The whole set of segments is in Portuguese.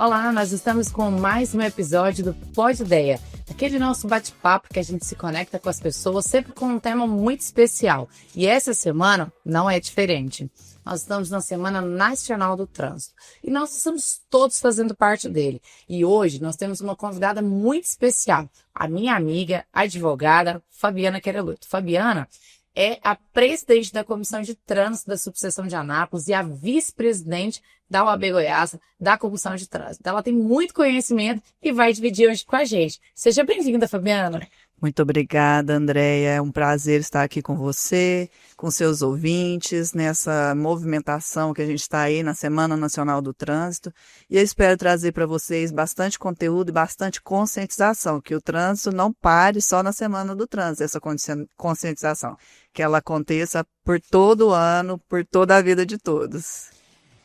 Olá, nós estamos com mais um episódio do Pod Ideia, aquele nosso bate-papo que a gente se conecta com as pessoas, sempre com um tema muito especial. E essa semana não é diferente. Nós estamos na Semana Nacional do Trânsito e nós estamos todos fazendo parte dele. E hoje nós temos uma convidada muito especial, a minha amiga, advogada Fabiana Querelotto. Fabiana é a presidente da Comissão de Trânsito da Subseção de Anápolis e a vice-presidente da OAB Goiás, da Comissão de Trânsito. Ela tem muito conhecimento e vai dividir hoje com a gente. Seja bem-vinda, Fabiana. Muito obrigada, Andréia. É um prazer estar aqui com você, com seus ouvintes, nessa movimentação que a gente está aí na Semana Nacional do Trânsito. E eu espero trazer para vocês bastante conteúdo e bastante conscientização, que o trânsito não pare só na Semana do Trânsito, essa conscientização, que ela aconteça por todo o ano, por toda a vida de todos.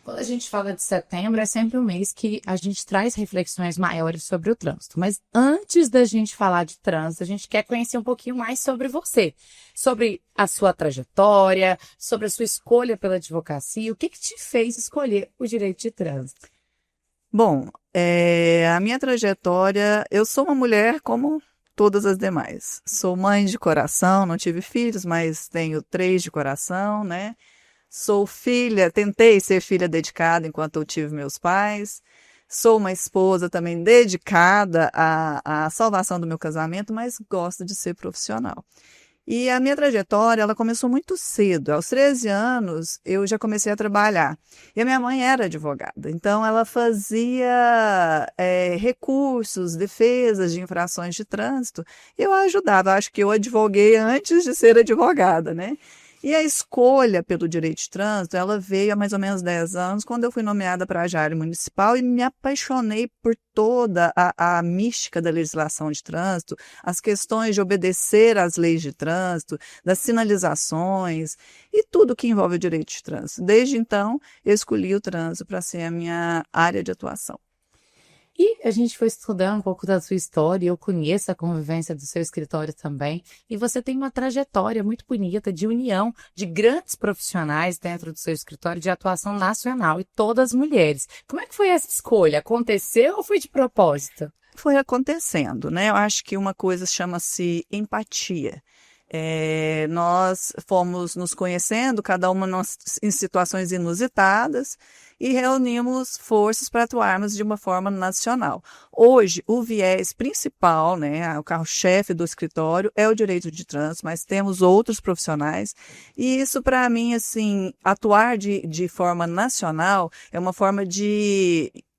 Quando a gente fala de setembro, é sempre um mês que a gente traz reflexões maiores sobre o trânsito. Mas antes da gente falar de trânsito, a gente quer conhecer um pouquinho mais sobre você, sobre a sua trajetória, sobre a sua escolha pela advocacia. O que te fez escolher o direito de trânsito? Bom, a minha trajetória, eu sou uma mulher como todas as demais. Sou mãe de coração, não tive filhos, mas tenho 3 de coração, né? Sou filha, tentei ser filha dedicada enquanto eu tive meus pais. Sou uma esposa também dedicada à salvação do meu casamento, mas gosto de ser profissional. E a minha trajetória, ela começou muito cedo. Aos 13 anos, eu já comecei a trabalhar. E a minha mãe era advogada, então ela fazia recursos, defesas de infrações de trânsito. E eu a ajudava, acho que eu advoguei antes de ser advogada, né? E a escolha pelo direito de trânsito, ela veio há mais ou menos 10 anos, quando eu fui nomeada para a área municipal e me apaixonei por toda a mística da legislação de trânsito, as questões de obedecer às leis de trânsito, das sinalizações e tudo que envolve o direito de trânsito. Desde então, eu escolhi o trânsito para ser a minha área de atuação. E a gente foi estudando um pouco da sua história, eu conheço a convivência do seu escritório também, e você tem uma trajetória muito bonita de união de grandes profissionais dentro do seu escritório de atuação nacional, e todas mulheres. Como é que foi essa escolha? Aconteceu ou foi de propósito? Foi acontecendo, né? Eu acho que uma coisa chama-se empatia. Nós fomos nos conhecendo, cada uma em situações inusitadas, e reunimos forças para atuarmos de uma forma nacional. Hoje, o viés principal, né, o carro-chefe do escritório é o direito de trânsito, mas temos outros profissionais, e isso, para mim, assim, atuar de forma nacional é uma forma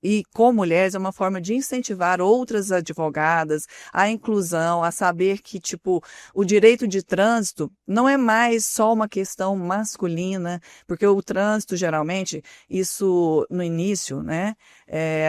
e com mulheres é uma forma de incentivar outras advogadas à inclusão, a saber que, tipo, o direito de trânsito não é mais só uma questão masculina, porque o trânsito, geralmente, isso no início, né,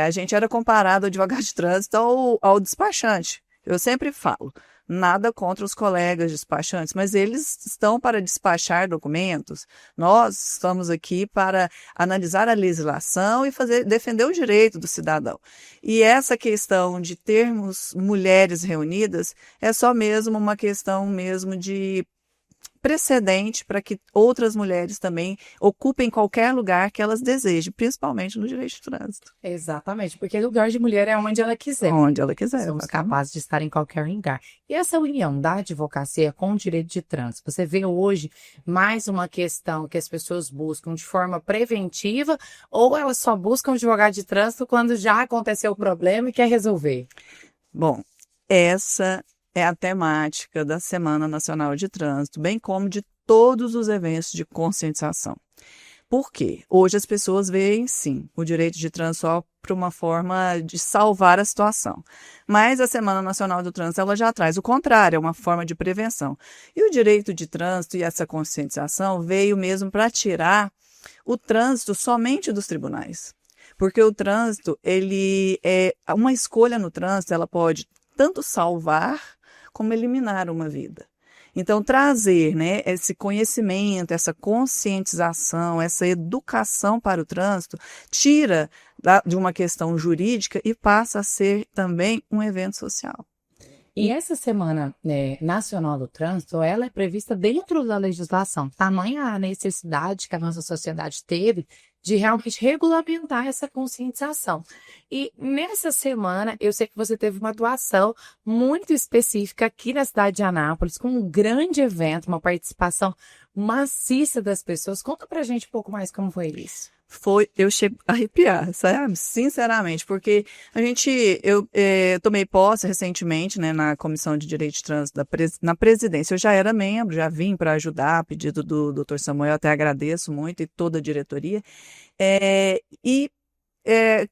a gente era comparado ao advogado de trânsito ao despachante. Eu sempre falo, nada contra os colegas despachantes, mas eles estão para despachar documentos. Nós estamos aqui para analisar a legislação e defender o direito do cidadão. E essa questão de termos mulheres reunidas é só mesmo uma questão mesmo de precedente para que outras mulheres também ocupem qualquer lugar que elas desejem, principalmente no direito de trânsito. Exatamente, porque lugar de mulher é onde ela quiser. Onde ela quiser. Somos capazes de estar em qualquer lugar. E essa união da advocacia com o direito de trânsito, você vê hoje mais uma questão que as pessoas buscam de forma preventiva ou elas só buscam advogado de trânsito quando já aconteceu o problema e quer resolver? Bom, essa é a temática da Semana Nacional de Trânsito, bem como de todos os eventos de conscientização. Por quê? Hoje as pessoas veem, sim, o direito de trânsito só para uma forma de salvar a situação. Mas a Semana Nacional do Trânsito, ela já traz o contrário, é uma forma de prevenção. E o direito de trânsito e essa conscientização veio mesmo para tirar o trânsito somente dos tribunais. Porque o trânsito, ele é uma escolha no trânsito, ela pode tanto salvar como eliminar uma vida. Então, trazer, né, esse conhecimento, essa conscientização, essa educação para o trânsito, tira de uma questão jurídica e passa a ser também um evento social. E essa Semana Nacional do Trânsito, ela é prevista dentro da legislação. Tamanha a necessidade que a nossa sociedade teve de realmente regulamentar essa conscientização. E nessa semana, eu sei que você teve uma atuação muito específica aqui na cidade de Anápolis, com um grande evento, uma participação maciça das pessoas. Conta pra gente um pouco mais como foi isso. Eu chego a arrepiar, sabe? Sinceramente, porque eu tomei posse recentemente, né, na Comissão de Direito de Trânsito na presidência. Eu já era membro, já vim para ajudar, a pedido do Dr. Samuel, até agradeço muito, e toda a diretoria.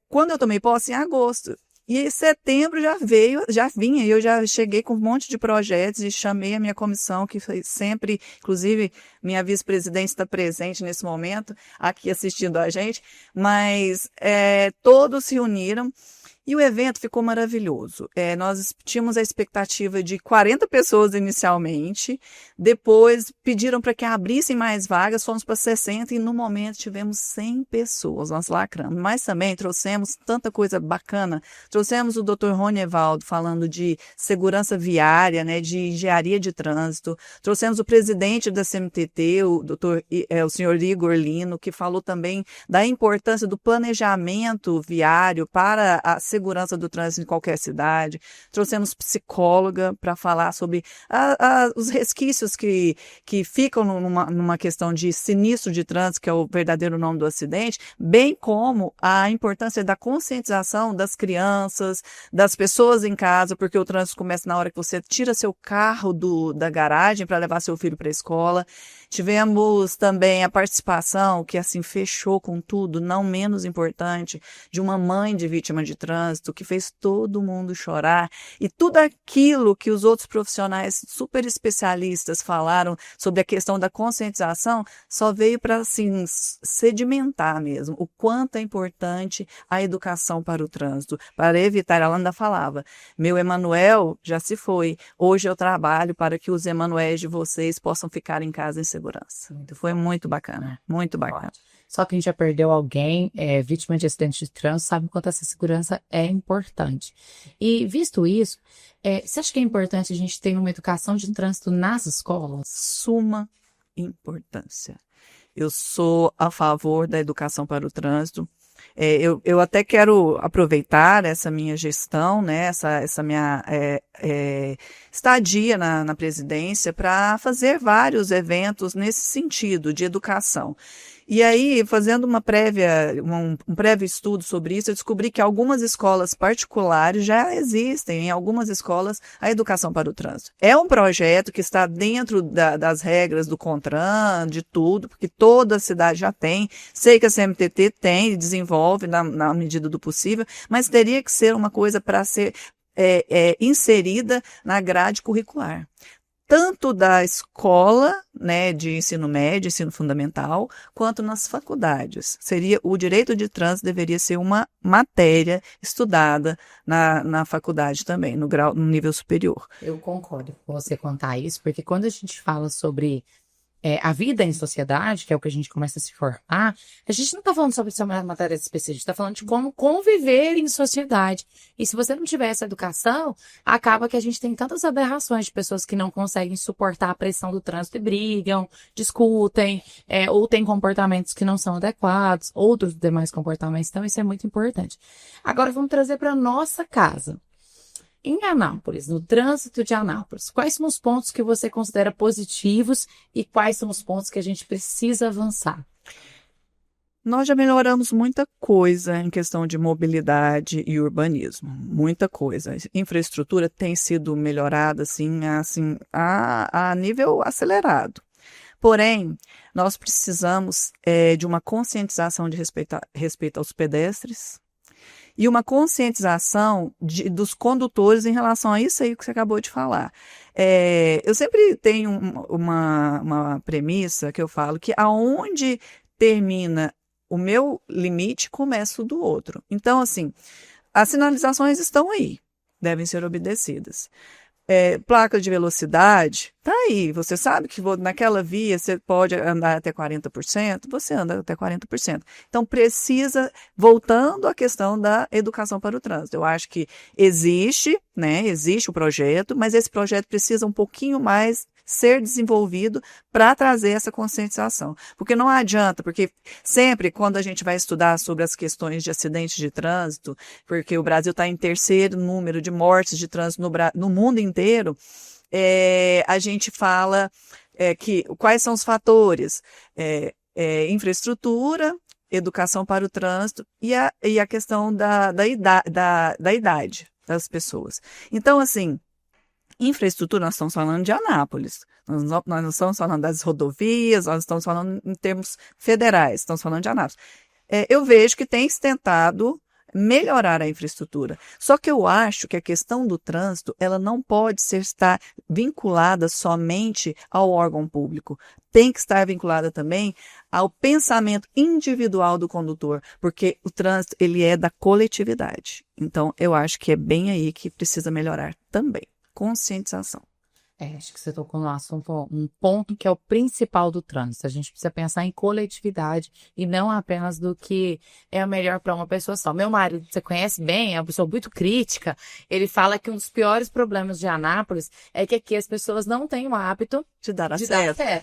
Quando eu tomei posse, em agosto, e em setembro já vinha, e eu já cheguei com um monte de projetos e chamei a minha comissão, que foi sempre, inclusive, minha vice-presidente está presente nesse momento, aqui assistindo a gente, mas todos se uniram. E o evento ficou maravilhoso. Nós tínhamos a expectativa de 40 pessoas inicialmente, depois pediram para que abrissem mais vagas, fomos para 60 e no momento tivemos 100 pessoas, nós lacramos. Mas também trouxemos tanta coisa bacana, trouxemos o Dr. Rony Evaldo falando de segurança viária, né, de engenharia de trânsito, trouxemos o presidente da CMTT, o senhor Igor Lino, que falou também da importância do planejamento viário para a segurança do trânsito em qualquer cidade. Trouxemos psicóloga para falar sobre os resquícios que ficam numa questão de sinistro de trânsito, que é o verdadeiro nome do acidente, bem como a importância da conscientização das crianças, das pessoas em casa, porque o trânsito começa na hora que você tira seu carro da garagem para levar seu filho para a escola. Tivemos também a participação, que assim fechou com tudo, não menos importante, de uma mãe de vítima de trânsito, que fez todo mundo chorar. E tudo aquilo que os outros profissionais super especialistas falaram sobre a questão da conscientização só veio para assim, sedimentar mesmo o quanto é importante a educação para o trânsito, para evitar. Ela ainda falava, meu Emanuel já se foi, hoje eu trabalho para que os Emanuéis de vocês possam ficar em casa em segurança. Foi muito bacana, muito bacana. Só quem já perdeu alguém, vítima de acidente de trânsito, sabe o quanto essa segurança é importante. E, visto isso, você acha que é importante a gente ter uma educação de trânsito nas escolas? Suma importância. Eu sou a favor da educação para o trânsito. Eu até quero aproveitar essa minha gestão, né, essa minha estadia na presidência para fazer vários eventos nesse sentido de educação. E aí, fazendo um prévio estudo sobre isso, eu descobri que algumas escolas particulares já existem, em algumas escolas, a educação para o trânsito. É um projeto que está dentro das regras do CONTRAN, de tudo, porque toda a cidade já tem. Sei que a CMTT tem e desenvolve na medida do possível, mas teria que ser uma coisa para ser inserida na grade curricular. Tanto da escola, né, de ensino médio, ensino fundamental, quanto nas faculdades. O direito de trânsito deveria ser uma matéria estudada na faculdade também, no nível superior. Eu concordo com você contar isso, porque quando a gente fala sobre a vida em sociedade, que é o que a gente começa a se formar, a gente não está falando sobre essa matéria específica, a gente está falando de como conviver em sociedade. E se você não tiver essa educação, acaba que a gente tem tantas aberrações de pessoas que não conseguem suportar a pressão do trânsito e brigam, discutem, ou têm comportamentos que não são adequados, outros demais comportamentos. Então, isso é muito importante. Agora, vamos trazer para a nossa casa. Em Anápolis, no trânsito de Anápolis, quais são os pontos que você considera positivos e quais são os pontos que a gente precisa avançar? Nós já melhoramos muita coisa em questão de mobilidade e urbanismo, muita coisa. A infraestrutura tem sido melhorada assim, a nível acelerado. Porém, nós precisamos de uma conscientização de respeito aos pedestres, e uma conscientização dos condutores em relação a isso aí que você acabou de falar. Eu sempre tenho uma premissa que eu falo que aonde termina o meu limite, começa o do outro. Então, assim, as sinalizações estão aí, devem ser obedecidas. Placa de velocidade, tá aí. Você sabe que naquela via você pode andar até 40%, você anda até 40%. Então, voltando à questão da educação para o trânsito. Eu acho que existe o projeto, mas esse projeto precisa um pouquinho mais ser desenvolvido para trazer essa conscientização. Porque não adianta, porque sempre quando a gente vai estudar sobre as questões de acidentes de trânsito, porque o Brasil está em terceiro número de mortes de trânsito no mundo inteiro, a gente fala que quais são os fatores? Infraestrutura, educação para o trânsito e a questão da idade das pessoas. Então, assim, infraestrutura, nós estamos falando de Anápolis, nós não estamos falando das rodovias, nós estamos falando em termos federais, estamos falando de Anápolis. Eu vejo que tem se tentado melhorar a infraestrutura. Só que eu acho que a questão do trânsito, ela não pode estar vinculada somente ao órgão público. Tem que estar vinculada também ao pensamento individual do condutor, porque o trânsito, ele é da coletividade. Então, eu acho que é bem aí que precisa melhorar também. Conscientização. Acho que você tocou no assunto, um ponto que é o principal do trânsito. A gente precisa pensar em coletividade e não apenas do que é o melhor para uma pessoa só. Meu marido, você conhece bem, é uma pessoa muito crítica. Ele fala que um dos piores problemas de Anápolis é que aqui as pessoas não têm o hábito de dar a seta.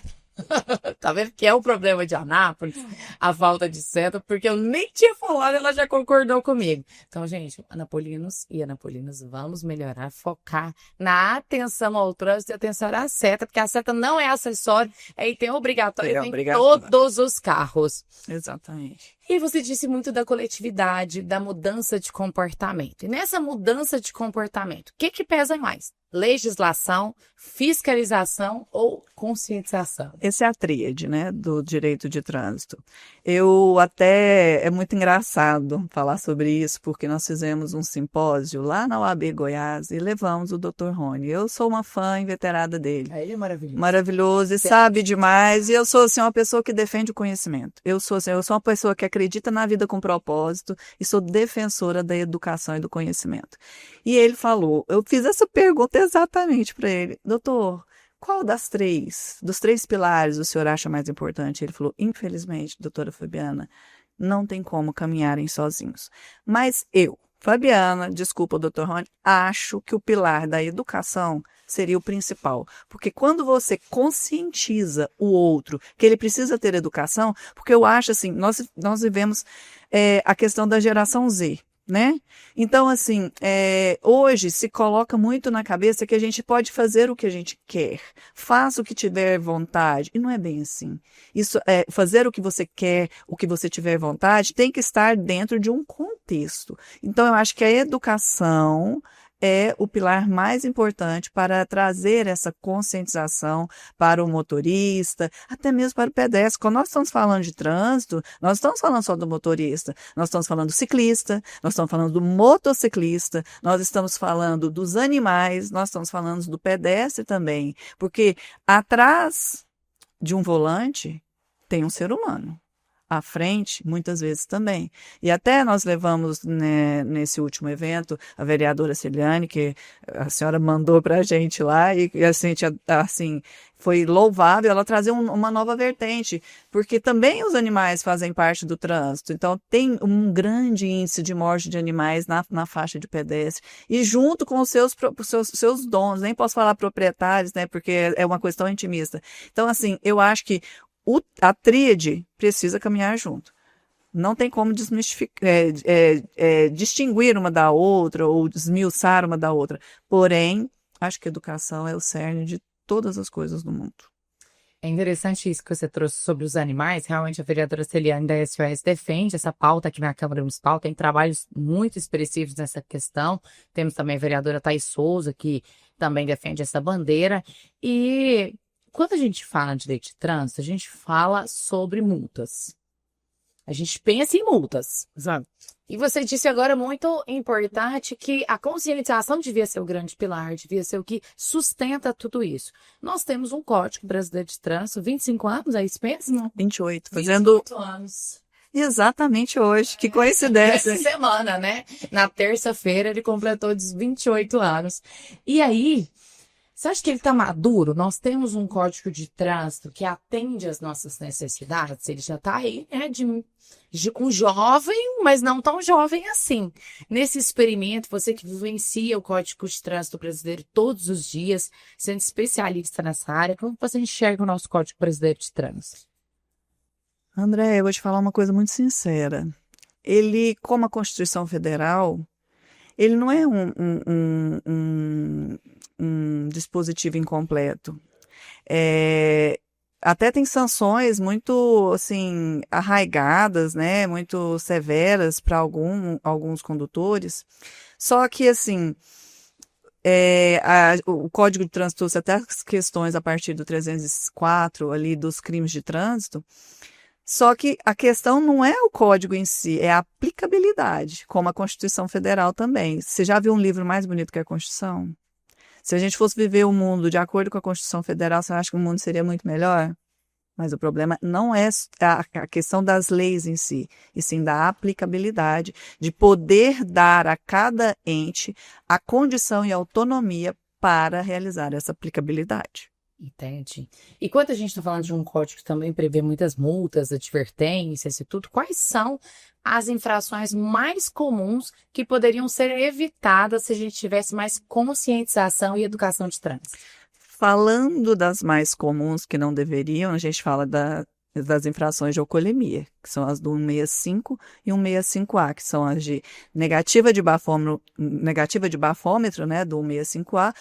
Tá vendo que é o problema de Anápolis, a falta de seta, porque eu nem tinha falado, ela já concordou comigo. Então, gente, anapolinos e anapolinas, vamos melhorar, focar na atenção ao trânsito e atenção à seta, porque a seta não é acessório, é item obrigatório em todos os carros. Exatamente. E você disse muito da coletividade, da mudança de comportamento. E nessa mudança de comportamento, o que pesa mais? Legislação, fiscalização ou conscientização? Essa é a tríade, né, do direito de trânsito. É muito engraçado falar sobre isso, porque nós fizemos um simpósio lá na UAB Goiás e levamos o Dr. Rony. Eu sou uma fã inveterada dele. Ele é maravilhoso. Maravilhoso e sabe demais. E eu sou, assim, uma pessoa que defende o conhecimento. Eu sou uma pessoa que acredita na vida com propósito e sou defensora da educação e do conhecimento. E ele falou, eu fiz essa pergunta exatamente para ele, doutor, qual dos três pilares o senhor acha mais importante? Ele falou, infelizmente, doutora Fabiana, não tem como caminharem sozinhos. Mas eu, Fabiana, desculpa, doutor Rony, acho que o pilar da educação seria o principal. Porque quando você conscientiza o outro que ele precisa ter educação, porque eu acho assim, nós vivemos a questão da geração Z, né? Então, assim, hoje se coloca muito na cabeça que a gente pode fazer o que a gente quer, faça o que tiver vontade, e não é bem assim. Isso fazer o que você quer, o que você tiver vontade, tem que estar dentro de um contexto. Então, eu acho que a educação é o pilar mais importante para trazer essa conscientização para o motorista, até mesmo para o pedestre. Quando nós estamos falando de trânsito, nós estamos falando só do motorista, nós estamos falando do ciclista, nós estamos falando do motociclista, nós estamos falando dos animais, nós estamos falando do pedestre também, porque atrás de um volante tem um ser humano. À frente, muitas vezes também. E até nós levamos, né, nesse último evento, a vereadora Celiane, que a senhora mandou para a gente lá, e a gente, assim, foi louvável ela trazer uma nova vertente, porque também os animais fazem parte do trânsito. Então, tem um grande índice de morte de animais na faixa de pedestre, e junto com os seus donos, nem posso falar proprietários, né, porque é uma questão intimista. Então, assim, eu acho que a tríade precisa caminhar junto. Não tem como distinguir uma da outra ou desmiuçar uma da outra. Porém, acho que a educação é o cerne de todas as coisas do mundo. É interessante isso que você trouxe sobre os animais. Realmente, a vereadora Celiane da SOS defende essa pauta aqui na Câmara Municipal. Tem trabalhos muito expressivos nessa questão. Temos também a vereadora Thaís Souza, que também defende essa bandeira. E quando a gente fala de direito de trânsito, a gente fala sobre multas. A gente pensa em multas. Exato. E você disse agora muito importante que a conscientização devia ser o grande pilar, devia ser o que sustenta tudo isso. Nós temos um Código Brasileiro de Trânsito, 25 anos, é isso mesmo? 28, fazendo 28 anos. Exatamente hoje, que coincidência. Essa semana, né? Na terça-feira ele completou 28 anos. E aí, você acha que ele está maduro? Nós temos um código de trânsito que atende às nossas necessidades, ele já está aí, né, um jovem, mas não tão jovem assim. Nesse experimento, você que vivencia o Código de Trânsito Brasileiro todos os dias, sendo especialista nessa área, como você enxerga o nosso Código Brasileiro de Trânsito? André, eu vou te falar uma coisa muito sincera. Ele, como a Constituição Federal, ele não é um dispositivo incompleto. Até tem sanções muito, assim, arraigadas, né, muito severas para alguns condutores. Só que, assim, o Código de Trânsito trouxe até as questões a partir do 304, ali, dos crimes de trânsito. Só que a questão não é o código em si, é a aplicabilidade, como a Constituição Federal também. Você já viu um livro mais bonito que a Constituição? Se a gente fosse viver o mundo de acordo com a Constituição Federal, você acha que o mundo seria muito melhor? Mas o problema não é a questão das leis em si, e sim da aplicabilidade, de poder dar a cada ente a condição e autonomia para realizar essa aplicabilidade. Entende? E quando a gente está falando de um código que também prevê muitas multas, advertências e tudo, quais são as infrações mais comuns que poderiam ser evitadas se a gente tivesse mais conscientização e educação de trânsito? Falando das mais comuns que não deveriam, a gente fala das infrações de alcoolemia, que são as do 165 e 165A, que são as de negativa de bafômetro, né, do 165A,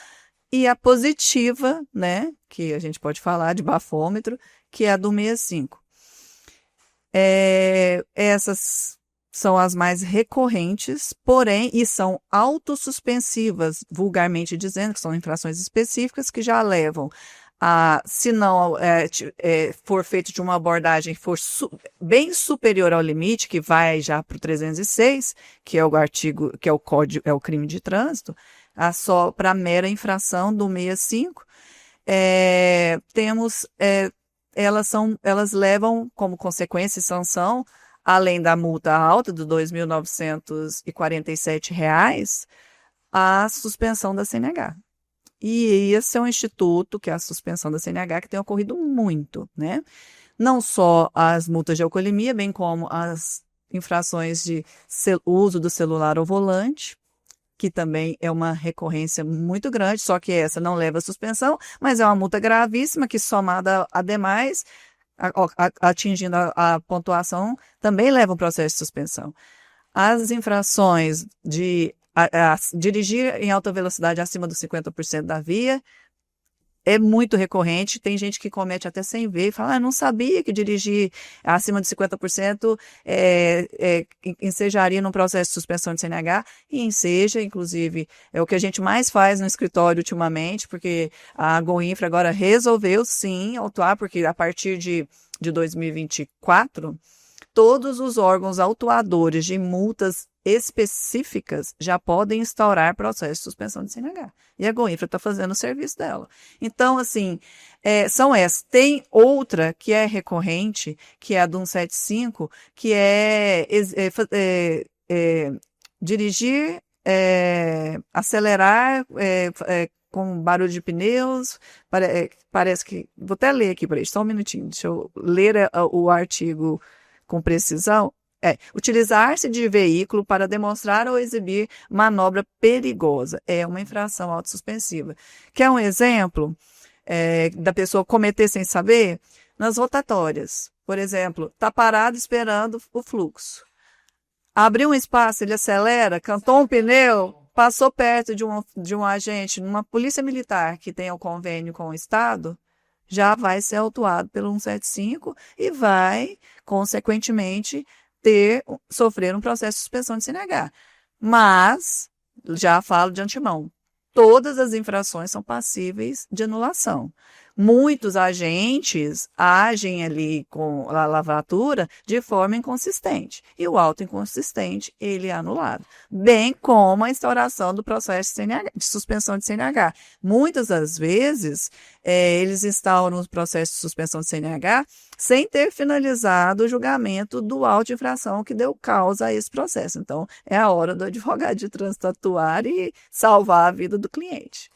e a positiva, né, que a gente pode falar de bafômetro, que é a do 65. Essas são as mais recorrentes, porém, e são autossuspensivas, vulgarmente dizendo, que são infrações específicas que já levam a, se não for feito de uma abordagem for bem superior ao limite, que vai já para o 306, que é o artigo, que é o código, é o crime de trânsito, só para mera infração do 65, elas levam como consequência e sanção, além da multa alta de R$ 2.947, a suspensão da CNH. E esse é um instituto, que é a suspensão da CNH, que tem ocorrido muito, né? Não só as multas de alcoolemia, bem como as infrações de uso do celular ao volante, que também é uma recorrência muito grande, só que essa não leva a suspensão, mas é uma multa gravíssima que, somada a demais, atingindo a pontuação, também leva um processo de suspensão. As infrações de dirigir em alta velocidade acima dos 50% da via é muito recorrente, tem gente que comete até sem ver e fala, não sabia que dirigir acima de 50% ensejaria num processo de suspensão de CNH, e enseja, inclusive, é o que a gente mais faz no escritório ultimamente, porque a Goinfra agora resolveu sim autuar, porque a partir de 2024, todos os órgãos autuadores de multas específicas já podem instaurar processo de suspensão de CNH. E a Goinfra está fazendo o serviço dela. Então, assim, são essas. Tem outra que é recorrente, que é a do 175, que é dirigir, acelerar com barulho de pneus. Parece que... Vou até ler aqui para eles, só um minutinho. Deixa eu ler o artigo com precisão. Utilizar-se de veículo para demonstrar ou exibir manobra perigosa. É uma infração autossuspensiva. Quer um exemplo da pessoa cometer sem saber? Nas rotatórias. Por exemplo, está parado esperando o fluxo. Abriu um espaço, ele acelera, cantou um pneu, passou perto de um agente, numa polícia militar que tem um convênio com o Estado, já vai ser autuado pelo 175 e vai, consequentemente, sofrer um processo de suspensão de CNH. Mas, já falo de antemão, todas as infrações são passíveis de anulação. Muitos agentes agem ali com a lavratura de forma inconsistente. E o auto inconsistente, ele é anulado. Bem como a instauração do processo de suspensão de CNH. Muitas das vezes, eles instauram o processo de suspensão de CNH sem ter finalizado o julgamento do auto de infração que deu causa a esse processo. Então, é a hora do advogado de trânsito atuar e salvar a vida do cliente.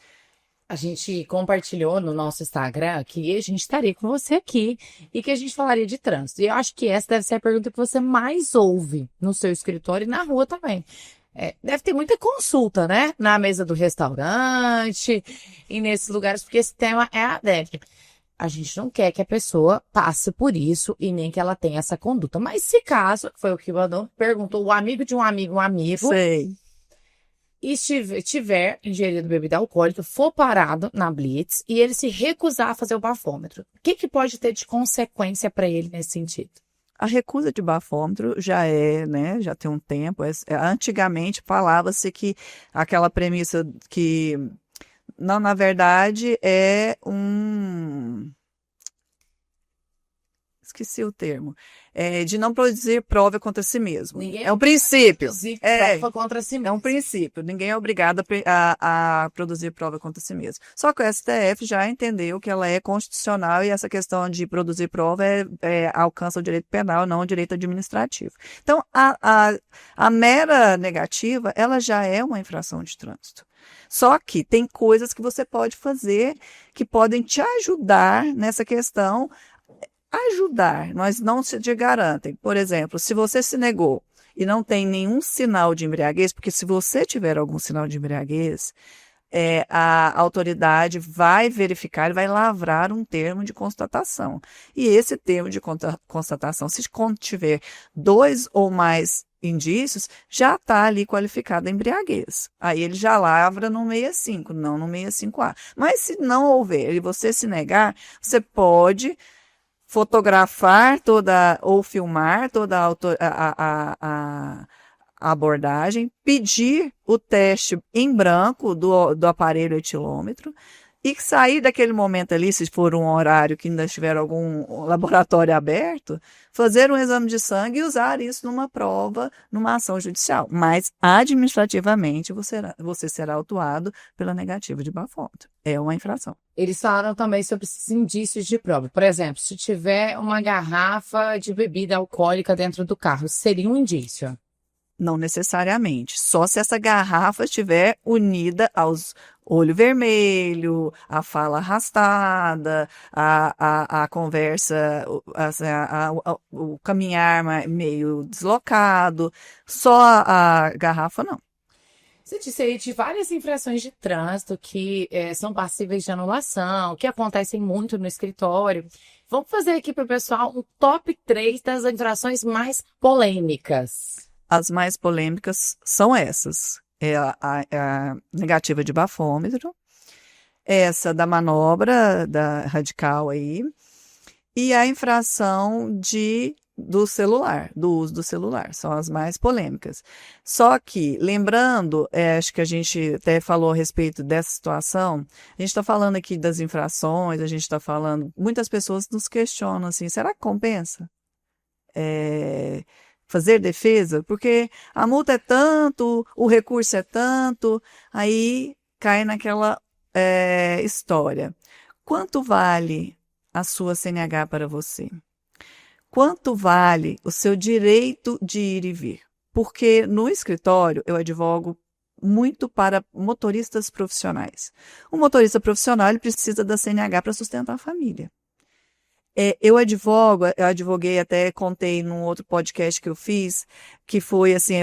A gente compartilhou no nosso Instagram que a gente estaria com você aqui e que a gente falaria de trânsito. E eu acho que essa deve ser a pergunta que você mais ouve no seu escritório e na rua também. Deve ter muita consulta, né? Na mesa do restaurante e nesses lugares, porque esse tema é adepto. A gente não quer que a pessoa passe por isso e nem que ela tenha essa conduta. Mas se caso, foi o que o Adão perguntou, o amigo de um amigo, Sei. e tiver ingerido bebida alcoólica, for parado na Blitz e ele se recusar a fazer o bafômetro, o que pode ter de consequência para ele nesse sentido? A recusa de bafômetro já né, já tem um tempo. Antigamente falava-se que aquela premissa que, não, na verdade, esqueci o termo, de não produzir prova contra si mesmo. É um princípio. Prova contra si mesmo. É um princípio. Ninguém é obrigado a produzir prova contra si mesmo. Só que o STF já entendeu que ela é constitucional e essa questão de produzir prova alcança o direito penal, não o direito administrativo. Então, a mera negativa, ela já é uma infração de trânsito. Só que tem coisas que você pode fazer que podem te ajudar nessa questão. Ajudar, mas não se te garantem. Por exemplo, se você se negou e não tem nenhum sinal de embriaguez, porque se você tiver algum sinal de embriaguez, a autoridade vai verificar e vai lavrar um termo de constatação. E esse termo de constatação, se contiver 2 ou mais indícios, já está ali qualificada a embriaguez. Aí ele já lavra no 65, não no 65A. Mas se não houver e você se negar, você pode fotografar ou filmar toda a abordagem, pedir o teste em branco do aparelho etilômetro e sair daquele momento ali, se for um horário que ainda estiver algum laboratório aberto, fazer um exame de sangue e usar isso numa prova, numa ação judicial. Mas, administrativamente, você será autuado pela negativa de bafômetro. É uma infração. Eles falaram também sobre esses indícios de prova. Por exemplo, se tiver uma garrafa de bebida alcoólica dentro do carro, seria um indício? Não necessariamente. Só se essa garrafa estiver unida aos olho vermelho, a fala arrastada, a conversa, o caminhar meio deslocado. Só a garrafa, não. Você disse aí de várias infrações de trânsito que são passíveis de anulação, que acontecem muito no escritório. Vamos fazer aqui para o pessoal um top 3 das infrações mais polêmicas. As mais polêmicas são essas. A negativa de bafômetro, essa da manobra da radical aí, e a infração do celular, do uso do celular, são as mais polêmicas. Só que, lembrando, acho que a gente até falou a respeito dessa situação, a gente está falando aqui das infrações, a gente está falando, muitas pessoas nos questionam assim, será que compensa? Fazer defesa, porque a multa é tanto, o recurso é tanto, aí cai naquela história. Quanto vale a sua CNH para você? Quanto vale o seu direito de ir e vir? Porque no escritório eu advogo muito para motoristas profissionais. O motorista profissional ele precisa da CNH para sustentar a família. Eu advoguei, até contei num outro podcast que eu fiz, que foi assim,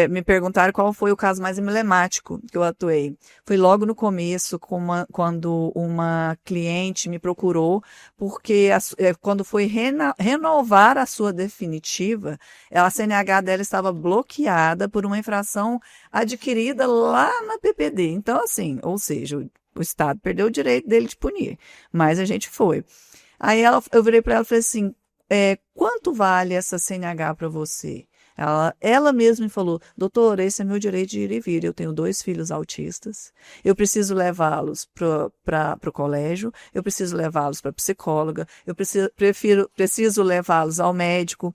me perguntaram qual foi o caso mais emblemático que eu atuei. Foi logo no começo, quando uma cliente me procurou, porque quando foi renovar a sua definitiva, a CNH dela estava bloqueada por uma infração adquirida lá na PPD. Então, assim, ou seja, o Estado perdeu o direito dele de punir, mas a gente foi. Aí eu virei para ela e falei assim, quanto vale essa CNH para você? Ela mesma me falou, doutora, esse é meu direito de ir e vir, eu tenho 2 filhos autistas, eu preciso levá-los para o colégio, eu preciso levá-los para a psicóloga, eu preciso levá-los ao médico,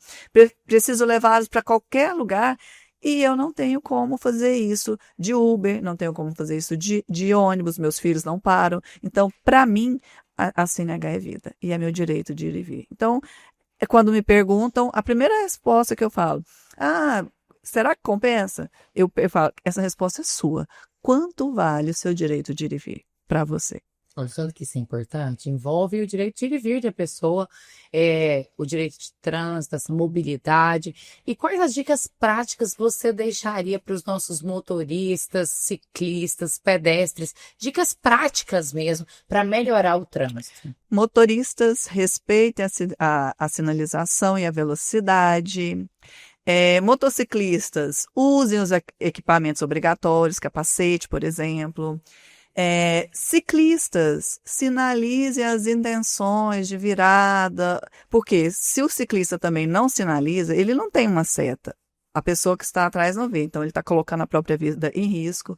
preciso levá-los para qualquer lugar, e eu não tenho como fazer isso de Uber, não tenho como fazer isso de ônibus, meus filhos não param. Então, para mim, a CNH é vida e é meu direito de ir e vir. Então, quando me perguntam, a primeira resposta que eu falo, será que compensa? Eu falo, essa resposta é sua. Quanto vale o seu direito de ir e vir? para você. Olha só que isso é importante, envolve o direito de ir e vir da pessoa, o direito de trânsito, essa mobilidade. E quais as dicas práticas você deixaria para os nossos motoristas, ciclistas, pedestres? Dicas práticas mesmo, para melhorar o trânsito. Motoristas, respeitem a sinalização e a velocidade. Motociclistas, usem os equipamentos obrigatórios, capacete, por exemplo. Ciclistas, sinalize as intenções de virada, porque se o ciclista também não sinaliza, ele não tem uma seta. A pessoa que está atrás não vê, então ele está colocando a própria vida em risco.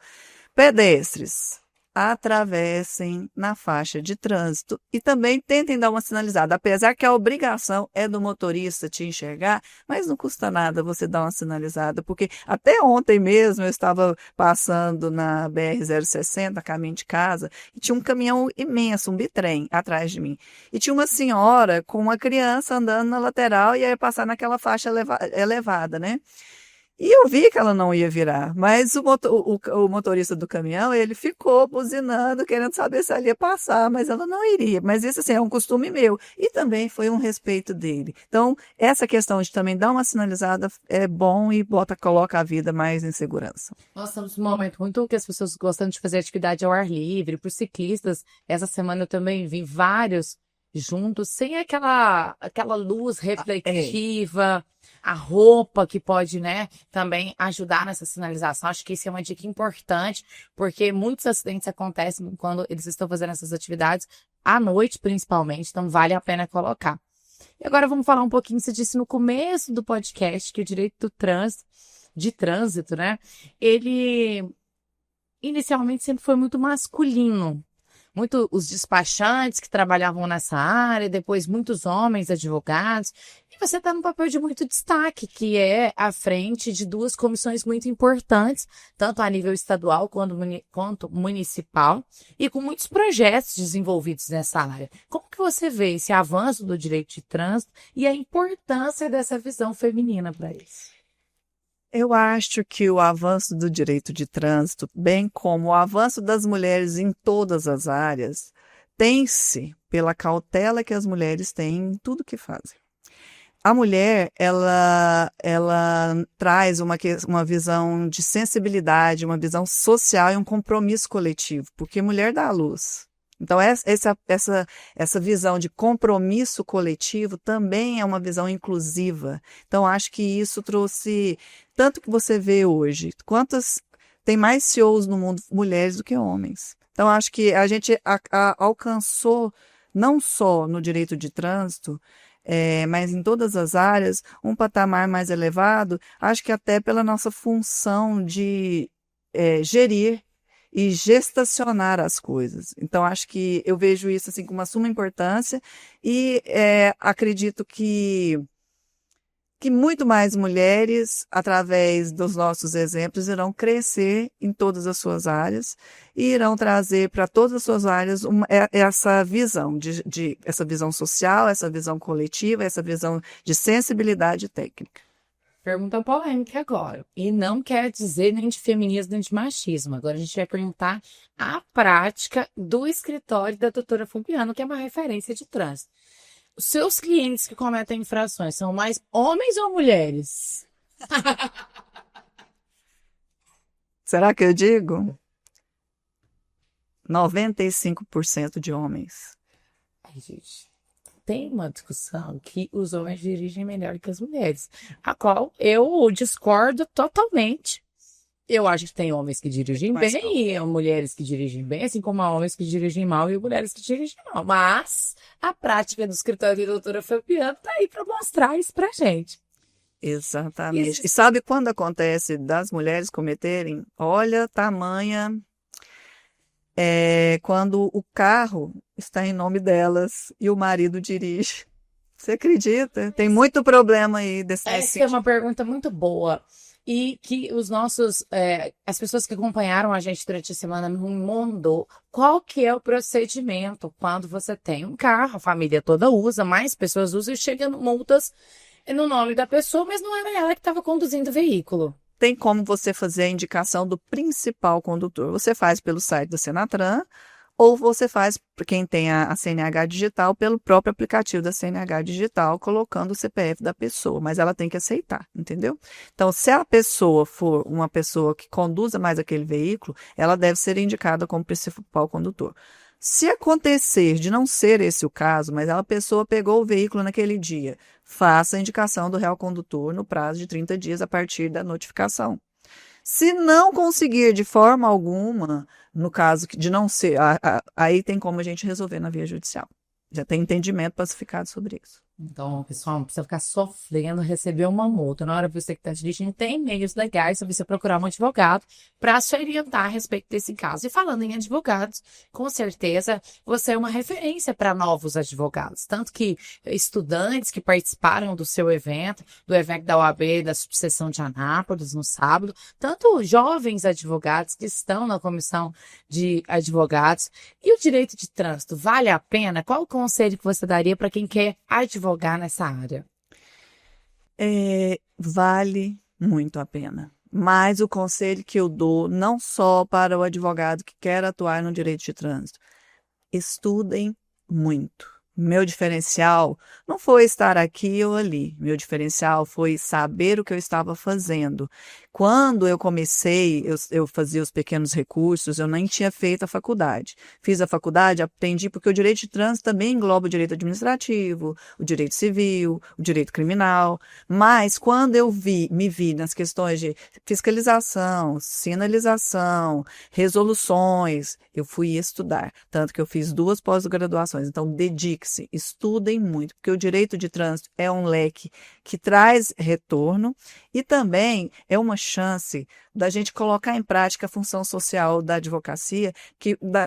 Pedestres, atravessem na faixa de trânsito e também tentem dar uma sinalizada, apesar que a obrigação é do motorista te enxergar, mas não custa nada você dar uma sinalizada, porque até ontem mesmo eu estava passando na BR-060, a caminho de casa, e tinha um caminhão imenso, um bitrem, atrás de mim. E tinha uma senhora com uma criança andando na lateral e ia passar naquela faixa elevada, né? E eu vi que ela não ia virar, mas o motorista do caminhão, ele ficou buzinando, querendo saber se ela ia passar, mas ela não iria. Mas isso, assim, é um costume meu. E também foi um respeito dele. Então, essa questão de também dar uma sinalizada é bom e coloca a vida mais em segurança. Nós estamos num momento muito que as pessoas gostam de fazer atividade ao ar livre. Para os ciclistas, essa semana eu também vi vários juntos, sem aquela luz refletiva, a roupa que pode, né, também ajudar nessa sinalização. Acho que isso é uma dica importante, porque muitos acidentes acontecem quando eles estão fazendo essas atividades, à noite principalmente, então vale a pena colocar. E agora vamos falar um pouquinho, você disse no começo do podcast que o direito de trânsito, né, ele inicialmente sempre foi muito masculino. Muito os despachantes que trabalhavam nessa área, depois muitos homens advogados, e você está num papel de muito destaque, que é à frente de duas comissões muito importantes, tanto a nível estadual quanto municipal, e com muitos projetos desenvolvidos nessa área. Como que você vê esse avanço do direito de trânsito e a importância dessa visão feminina para isso? Eu acho que o avanço do direito de trânsito, bem como o avanço das mulheres em todas as áreas, tem-se pela cautela que as mulheres têm em tudo que fazem. A mulher, ela traz uma visão de sensibilidade, uma visão social e um compromisso coletivo, porque mulher dá à luz. Então, essa visão de compromisso coletivo também é uma visão inclusiva. Então, acho que isso trouxe, tanto que você vê hoje, tem mais CEOs no mundo mulheres do que homens. Então, acho que a gente alcançou, não só no direito de trânsito, mas em todas as áreas, um patamar mais elevado, acho que até pela nossa função de gerir e gestacionar as coisas. Então, acho que eu vejo isso assim com uma suma importância e acredito que muito mais mulheres, através dos nossos exemplos, irão crescer em todas as suas áreas e irão trazer para todas as suas áreas essa visão essa visão social, essa visão coletiva, essa visão de sensibilidade técnica. Pergunta polêmica agora. E não quer dizer nem de feminismo nem de machismo. Agora a gente vai perguntar a prática do escritório da doutora Fabiano, que é uma referência de trânsito. Os seus clientes que cometem infrações são mais homens ou mulheres? Será que eu digo? 95% de homens. Ai, gente. Tem uma discussão que os homens dirigem melhor que as mulheres, a qual eu discordo totalmente. Eu acho que tem homens que dirigem bem e mulheres que dirigem bem, assim como há homens que dirigem mal e mulheres que dirigem mal. Mas a prática do escritório da doutora Fabiano está aí para mostrar isso para gente. Exatamente. E sabe quando acontece das mulheres cometerem? Olha, tamanha... quando o carro está em nome delas e o marido dirige. Você acredita? Tem muito problema aí desse Essa é uma pergunta muito boa. E que as pessoas que acompanharam a gente durante a semana me mandou qual que é o procedimento quando você tem um carro, a família toda usa, mais pessoas usam e chegam multas no nome da pessoa, mas não era ela que estava conduzindo o veículo. Tem como você fazer a indicação do principal condutor. Você faz pelo site do Senatran, ou você faz, para quem tem a CNH digital, pelo próprio aplicativo da CNH digital, colocando o CPF da pessoa, mas ela tem que aceitar, entendeu? Então, se a pessoa for uma pessoa que conduza mais aquele veículo, ela deve ser indicada como principal condutor. Se acontecer de não ser esse o caso, mas a pessoa pegou o veículo naquele dia, faça a indicação do real condutor no prazo de 30 dias a partir da notificação. Se não conseguir de forma alguma, no caso de não ser, aí tem como a gente resolver na via judicial. Já tem entendimento pacificado sobre isso. Então, pessoal, não precisa ficar sofrendo receber uma multa. Na hora que você que está dirigindo, tem meios legais para você procurar um advogado para se orientar a respeito desse caso. E falando em advogados, com certeza você é uma referência para novos advogados. Tanto que estudantes que participaram do seu evento, do evento da OAB, da subseção de Anápolis, no sábado, tanto jovens advogados que estão na comissão de advogados. E o direito de trânsito, vale a pena? Qual o conselho que você daria para quem quer advogar nessa área? Vale muito a pena. Mas o conselho que eu dou, não só para o advogado que quer atuar no direito de trânsito, estudem muito. Meu diferencial não foi estar aqui ou ali. Meu diferencial foi saber o que eu estava fazendo. Quando eu comecei, eu fazia os pequenos recursos, eu nem tinha feito a faculdade. Fiz a faculdade, aprendi, porque o direito de trânsito também engloba o direito administrativo, o direito civil, o direito criminal. Mas quando eu me vi nas questões de fiscalização, sinalização, resoluções, eu fui estudar. Tanto que eu fiz 2 pós-graduações. Então, dedique-se, estudem muito, porque o direito de trânsito é um leque que traz retorno e também é uma chance da gente colocar em prática a função social da advocacia,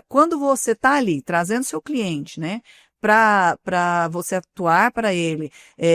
quando você está ali trazendo seu cliente, né, para você atuar para ele,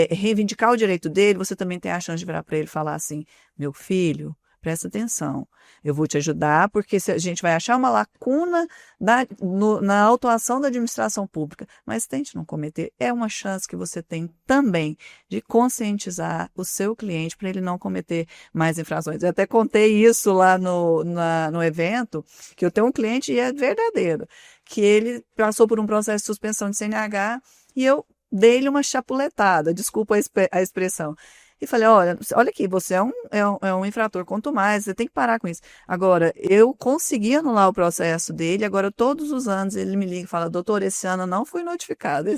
reivindicar o direito dele, você também tem a chance de virar para ele e falar assim: meu filho, presta atenção, eu vou te ajudar, porque a gente vai achar uma lacuna na autuação da administração pública, mas tente não cometer. É uma chance que você tem também de conscientizar o seu cliente para ele não cometer mais infrações. Eu até contei isso lá no evento, que eu tenho um cliente, e é verdadeiro, que ele passou por um processo de suspensão de CNH e eu dei-lhe uma chapuletada, desculpa a expressão. E falei: olha aqui, você é um infrator, quanto mais, você tem que parar com isso. Agora, eu consegui anular o processo dele, agora todos os anos ele me liga e fala: doutor, esse ano eu não fui notificado,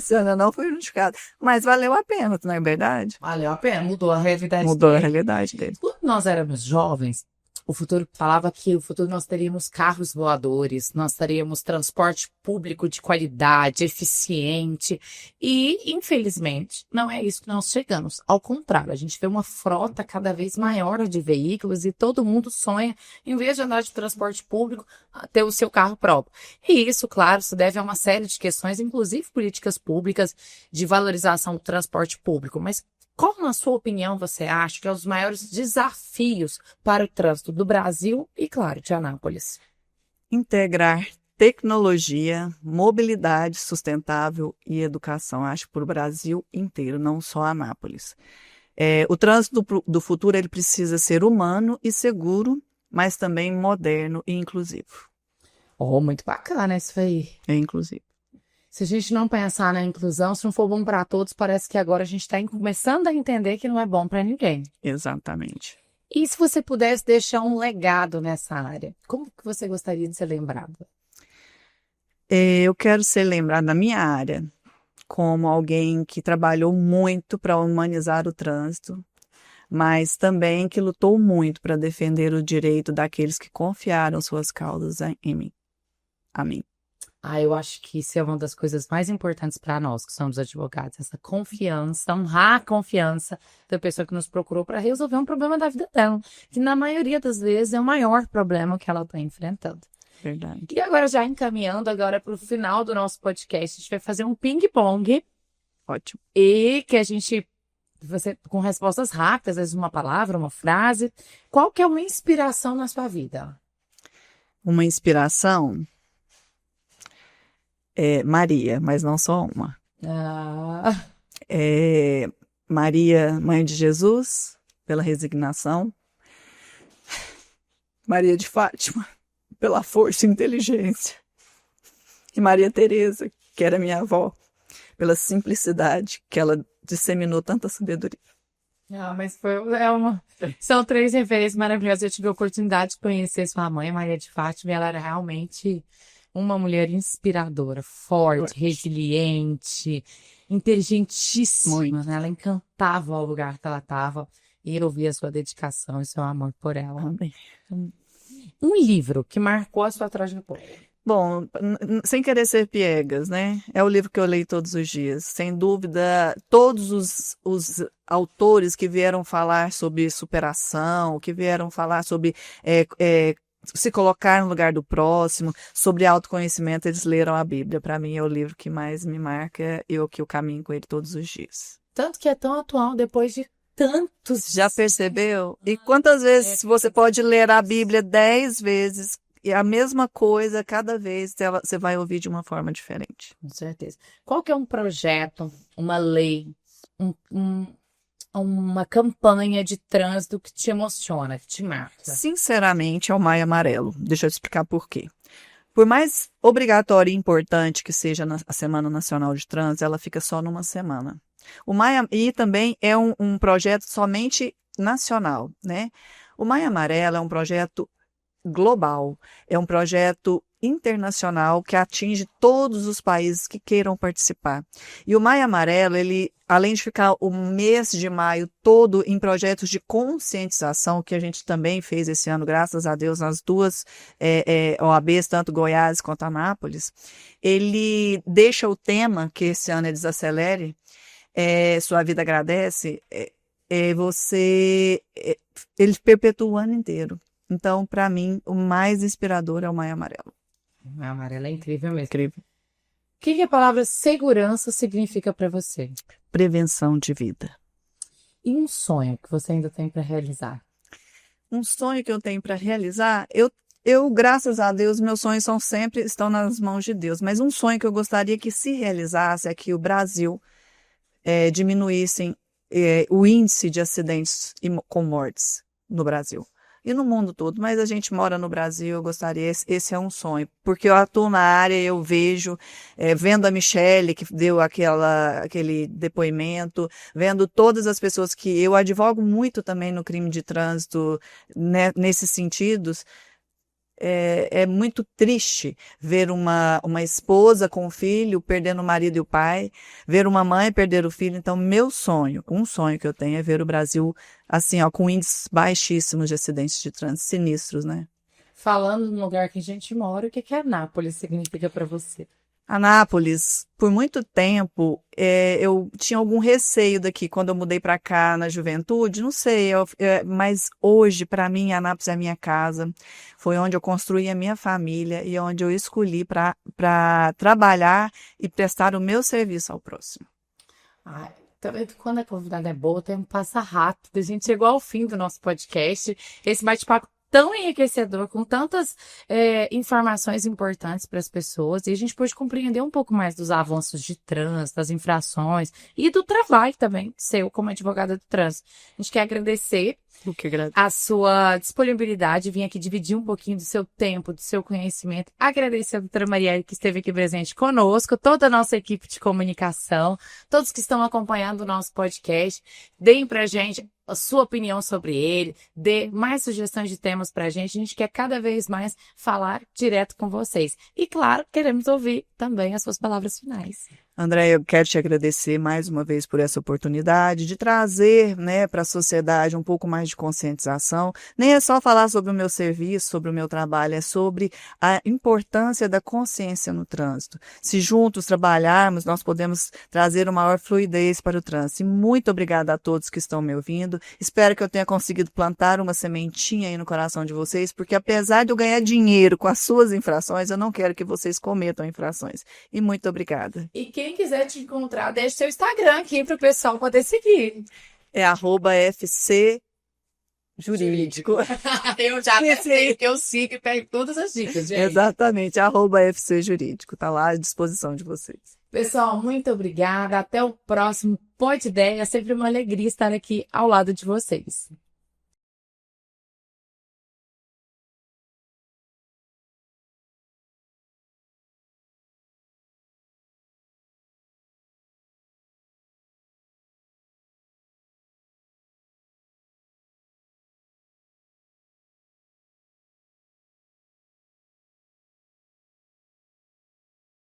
mas valeu a pena, não é verdade? Valeu a pena, mudou a realidade Mudou a dele. realidade dele. Quando nós éramos jovens, o futuro falava que o futuro nós teríamos carros voadores, nós teríamos transporte público de qualidade, eficiente, e infelizmente não é isso que nós chegamos. Ao contrário, a gente vê uma frota cada vez maior de veículos e todo mundo sonha, em vez de andar de transporte público, ter o seu carro próprio. E isso, claro, se deve a uma série de questões, inclusive políticas públicas de valorização do transporte público. Mas qual, na sua opinião, você acha que é os maiores desafios para o trânsito do Brasil e, claro, de Anápolis? Integrar tecnologia, mobilidade sustentável e educação, acho, para o Brasil inteiro, não só Anápolis. O trânsito do futuro ele precisa ser humano e seguro, mas também moderno e inclusivo. Oh, muito bacana isso aí. É inclusivo. Se a gente não pensar na inclusão, se não for bom para todos, parece que agora a gente está começando a entender que não é bom para ninguém. Exatamente. E se você pudesse deixar um legado nessa área, como que você gostaria de ser lembrado? Eu quero ser lembrada na minha área como alguém que trabalhou muito para humanizar o trânsito, mas também que lutou muito para defender o direito daqueles que confiaram suas causas em mim. A mim. Eu acho que isso é uma das coisas mais importantes para nós, que somos advogados, essa confiança, honrar a confiança da pessoa que nos procurou para resolver um problema da vida dela, que na maioria das vezes é o maior problema que ela está enfrentando. Verdade. E agora, já encaminhando agora para o final do nosso podcast, a gente vai fazer um ping-pong. Ótimo. E que você, com respostas rápidas, às vezes uma palavra, uma frase. Qual que é uma inspiração na sua vida? Uma inspiração? Maria, mas não só uma. Maria, mãe de Jesus, pela resignação. Maria de Fátima, pela força e inteligência. E Maria Teresa, que era minha avó, pela simplicidade que ela disseminou tanta sabedoria. Ah, mas são três referências maravilhosas. Eu tive a oportunidade de conhecer sua mãe, Maria de Fátima, e ela era realmente uma mulher inspiradora, forte, resiliente, inteligentíssima, Muito. né? Ela encantava o lugar que ela estava e eu via a sua dedicação e seu amor por ela. Amém. Um livro que marcou a sua trajetória. Bom, sem querer ser piegas, né? É o livro que eu leio todos os dias. Sem dúvida, todos os autores que vieram falar sobre superação, que vieram falar sobre se colocar no lugar do próximo, sobre autoconhecimento, eles leram a Bíblia. Para mim, é o livro que mais me marca e que eu caminho com ele todos os dias. Tanto que é tão atual depois de tantos. Já percebeu? E quantas vezes você pode ler a Bíblia 10 vezes? E a mesma coisa, cada vez você vai ouvir de uma forma diferente. Com certeza. Qual que é um projeto, uma lei, uma campanha de trânsito que te emociona, que te marca? Sinceramente, é o Maio Amarelo. Deixa eu te explicar por quê. Por mais obrigatória e importante que seja a Semana Nacional de Trânsito, ela fica só numa semana. E também é um projeto somente nacional, né? O Maio Amarelo é um projeto global, é um projeto internacional que atinge todos os países que queiram participar. E o Maio Amarelo, ele, além de ficar o mês de maio todo em projetos de conscientização, que a gente também fez esse ano, graças a Deus, nas duas OABs, tanto Goiás quanto Anápolis, ele deixa o tema, que esse ano é Desacelere, Sua Vida Agradece, ele perpetua o ano inteiro. Então, para mim, o mais inspirador é o Maio Amarelo. O Maio Amarelo é incrível mesmo. Incrível. O que a palavra segurança significa para você? Prevenção de vida. E um sonho que você ainda tem para realizar? Um sonho que eu tenho para realizar, graças a Deus, meus sonhos estão nas mãos de Deus. Mas um sonho que eu gostaria que se realizasse é que o Brasil diminuísse o índice de acidentes com mortes no Brasil. E no mundo todo, mas a gente mora no Brasil, eu gostaria, esse é um sonho, porque eu atuo na área, eu vejo, vendo a Michele, que deu aquele depoimento, vendo todas as pessoas que eu advogo muito também no crime de trânsito, né, nesses sentidos. É muito triste ver uma esposa com o filho perdendo o marido e o pai, ver uma mãe perder o filho. Então, um sonho que eu tenho é ver o Brasil assim, ó, com índices baixíssimos de acidentes de trânsito, sinistros, né? Falando no lugar que a gente mora, o que Anápolis significa para você? Anápolis, por muito tempo, eu tinha algum receio daqui quando eu mudei para cá na juventude, não sei, mas hoje, para mim, Anápolis é a minha casa, foi onde eu construí a minha família e onde eu escolhi para trabalhar e prestar o meu serviço ao próximo. Ai, tá vendo? Quando a convidada é boa, o tempo passa rápido. A gente chegou ao fim do nosso podcast. Esse bate-papo tão enriquecedor, com tantas informações importantes para as pessoas, e a gente pôde compreender um pouco mais dos avanços de trânsito, das infrações e do trabalho também, seu como advogada do trânsito. A gente quer agradecer a sua disponibilidade, vir aqui dividir um pouquinho do seu tempo, do seu conhecimento. Agradecer a doutora Marielle que esteve aqui presente conosco, toda a nossa equipe de comunicação, todos que estão acompanhando o nosso podcast. Deem pra gente a sua opinião sobre ele, dê mais sugestões de temas pra gente. A gente quer cada vez mais falar direto com vocês. E, claro, queremos ouvir também as suas palavras finais. André, eu quero te agradecer mais uma vez por essa oportunidade de trazer, né, para a sociedade um pouco mais de conscientização. Nem é só falar sobre o meu serviço, sobre o meu trabalho, é sobre a importância da consciência no trânsito. Se juntos trabalharmos, nós podemos trazer uma maior fluidez para o trânsito. E muito obrigada a todos que estão me ouvindo. Espero que eu tenha conseguido plantar uma sementinha aí no coração de vocês, porque apesar de eu ganhar dinheiro com as suas infrações, eu não quero que vocês cometam infrações. E muito obrigada. E quem quiser te encontrar, deixe seu Instagram aqui para o pessoal poder seguir. É @FC Jurídico. Eu já sei que eu sigo e pego todas as dicas, gente. Exatamente, @FC Jurídico. Está lá à disposição de vocês. Pessoal, muito obrigada. Até o próximo Pode Ideia. É sempre uma alegria estar aqui ao lado de vocês.